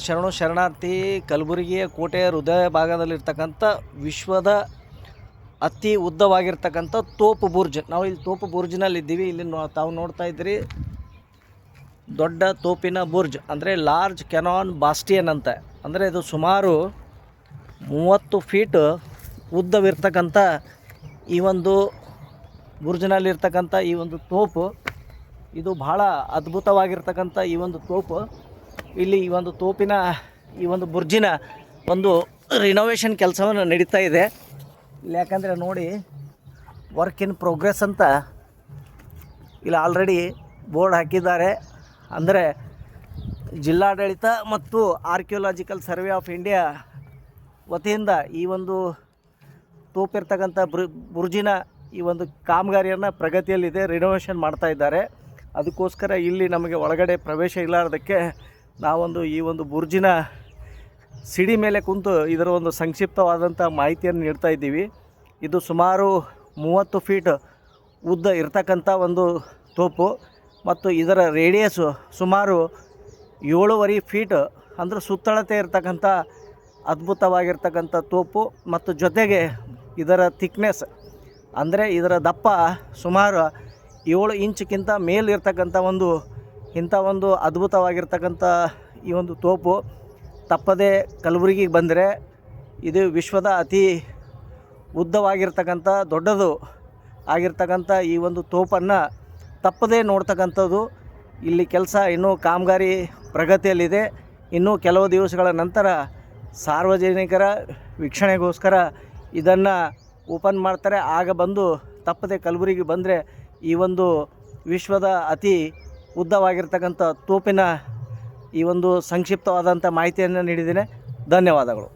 ಶರಣು ಶರಣಾರ್ಥಿ. ಕಲಬುರಗಿಯ ಕೋಟೆಯ ಹೃದಯ ಭಾಗದಲ್ಲಿರ್ತಕ್ಕಂಥ ವಿಶ್ವದ ಅತಿ ಉದ್ದವಾಗಿರ್ತಕ್ಕಂಥ ತೋಪು ಬುರ್ಜ್. ನಾವು ಇಲ್ಲಿ ತೋಪು ಬುರ್ಜ್ನಲ್ಲಿದ್ದೀವಿ. ಇಲ್ಲಿ ತಾವು ನೋಡ್ತಾ ಇದ್ದೀರಿ ದೊಡ್ಡ ತೋಪಿನ ಬುರ್ಜ್, ಅಂದರೆ ಲಾರ್ಜ್ ಕೆನಾನ್ ಬಾಸ್ಟಿಯನ್ ಅಂತ. ಅಂದರೆ ಇದು ಸುಮಾರು 30 ಫೀಟ್ ಉದ್ದವಿರ್ತಕ್ಕಂಥ ಈ ಒಂದು ಬುರ್ಜ್ನಲ್ಲಿರ್ತಕ್ಕಂಥ ಈ ಒಂದು ತೋಪು, ಇದು ಬಹಳ ಅದ್ಭುತವಾಗಿರ್ತಕ್ಕಂಥ ಈ ಒಂದು ತೋಪು. ಇಲ್ಲಿ ಈ ಒಂದು ತೋಪಿನ ಈ ಒಂದು ಬುರ್ಜಿನ ಒಂದು ರಿನೋವೇಷನ್ ಕೆಲಸವನ್ನು ನಡೀತಾ ಇದೆ ಇಲ್ಲಿ. ಯಾಕಂದರೆ ನೋಡಿ, ವರ್ಕ್ ಇನ್ ಪ್ರೋಗ್ರೆಸ್ ಅಂತ ಇಲ್ಲಿ ಆಲ್ರೆಡಿ ಬೋರ್ಡ್ ಹಾಕಿದ್ದಾರೆ. ಅಂದರೆ ಜಿಲ್ಲಾಡಳಿತ ಮತ್ತು ಆರ್ಕಿಯೋಲಾಜಿಕಲ್ ಸರ್ವೆ ಆಫ್ ಇಂಡಿಯಾ ವತಿಯಿಂದ ಈ ಒಂದು ತೋಪಿರ್ತಕ್ಕಂಥ ಬುರ್ಜಿನ ಈ ಒಂದು ಕಾಮಗಾರಿಯನ್ನು ಪ್ರಗತಿಯಲ್ಲಿದೆ, ರಿನೋವೇಷನ್ ಮಾಡ್ತಾ ಇದ್ದಾರೆ. ಅದಕ್ಕೋಸ್ಕರ ಇಲ್ಲಿ ನಮಗೆ ಒಳಗಡೆ ಪ್ರವೇಶ ಇಲ್ಲಾರ್ದಕ್ಕೆ ನಾವೊಂದು ಈ ಒಂದು ಬುರ್ಜಿನ ಸಿಡಿ ಮೇಲೆ ಕುಂತು ಇದರ ಒಂದು ಸಂಕ್ಷಿಪ್ತವಾದಂಥ ಮಾಹಿತಿಯನ್ನು ನೀಡ್ತಾ ಇದ್ದೀವಿ. ಇದು ಸುಮಾರು 30 ಫೀಟ್ ಉದ್ದ ಇರ್ತಕ್ಕಂಥ ಒಂದು ತೋಪು ಮತ್ತು ಇದರ ರೇಡಿಯಸ್ಸು ಸುಮಾರು 7.5 ಫೀಟ್, ಅಂದರೆ ಸುತ್ತಳತೆ ಇರ್ತಕ್ಕಂಥ ಅದ್ಭುತವಾಗಿರ್ತಕ್ಕಂಥ ತೋಪು. ಮತ್ತು ಜೊತೆಗೆ ಇದರ ಥಿಕ್ನೆಸ್, ಅಂದರೆ ಇದರ ದಪ್ಪ ಸುಮಾರು 7 ಇಂಚ್ಗಿಂತ ಮೇಲಿರ್ತಕ್ಕಂಥ ಇಂಥ ಒಂದು ಅದ್ಭುತವಾಗಿರ್ತಕ್ಕಂಥ ಈ ಒಂದು ತೋಪು ತಪ್ಪದೇ ಕಲಬುರಗಿಗೆ ಬಂದರೆ ಇದು ವಿಶ್ವದ ಅತಿ ಉದ್ದವಾಗಿರ್ತಕ್ಕಂಥ ದೊಡ್ಡದು ಆಗಿರ್ತಕ್ಕಂಥ ಈ ಒಂದು ತೋಪನ್ನು ತಪ್ಪದೇ ನೋಡ್ತಕ್ಕಂಥದ್ದು. ಇಲ್ಲಿ ಕೆಲಸ ಇನ್ನೂ ಕಾಮಗಾರಿ ಪ್ರಗತಿಯಲ್ಲಿದೆ. ಇನ್ನೂ ಕೆಲವು ದಿವಸಗಳ ನಂತರ ಸಾರ್ವಜನಿಕರ ವೀಕ್ಷಣೆಗೋಸ್ಕರ ಇದನ್ನು ಓಪನ್ ಮಾಡ್ತಾರೆ. ಆಗ ಬಂದು ತಪ್ಪದೆ ಕಲಬುರಗಿ ಬಂದರೆ ಈ ಒಂದು ವಿಶ್ವದ ಅತಿ ಉದ್ದವಾಗಿರ್ತಕ್ಕಂಥ ತೋಪಿನ ಈ ಒಂದು ಸಂಕ್ಷಿಪ್ತವಾದಂಥ ಮಾಹಿತಿಯನ್ನು ನೀಡಿದ್ದೇನೆ. ಧನ್ಯವಾದಗಳು.